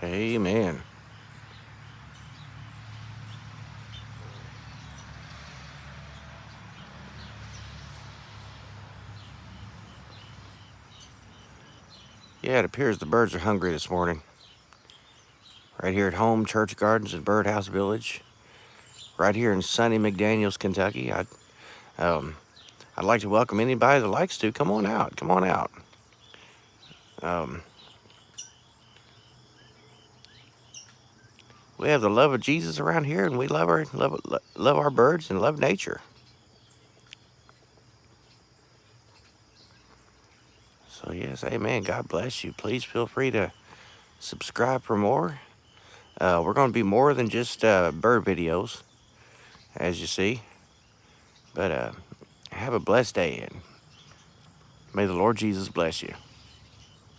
Amen. Yeah, it appears the birds are hungry this morning. Right here at home, Church Gardens and Birdhouse Village. Right here in sunny McDaniels, Kentucky. Um, I'd like to welcome anybody that likes to. Come on out. Come on out. Um, we have the love of Jesus around here, and we love our birds and love nature. So yes, amen. God bless you. Please feel free to subscribe for more. We're going to be more than just bird videos, as you see. But have a blessed day, and may the Lord Jesus bless you.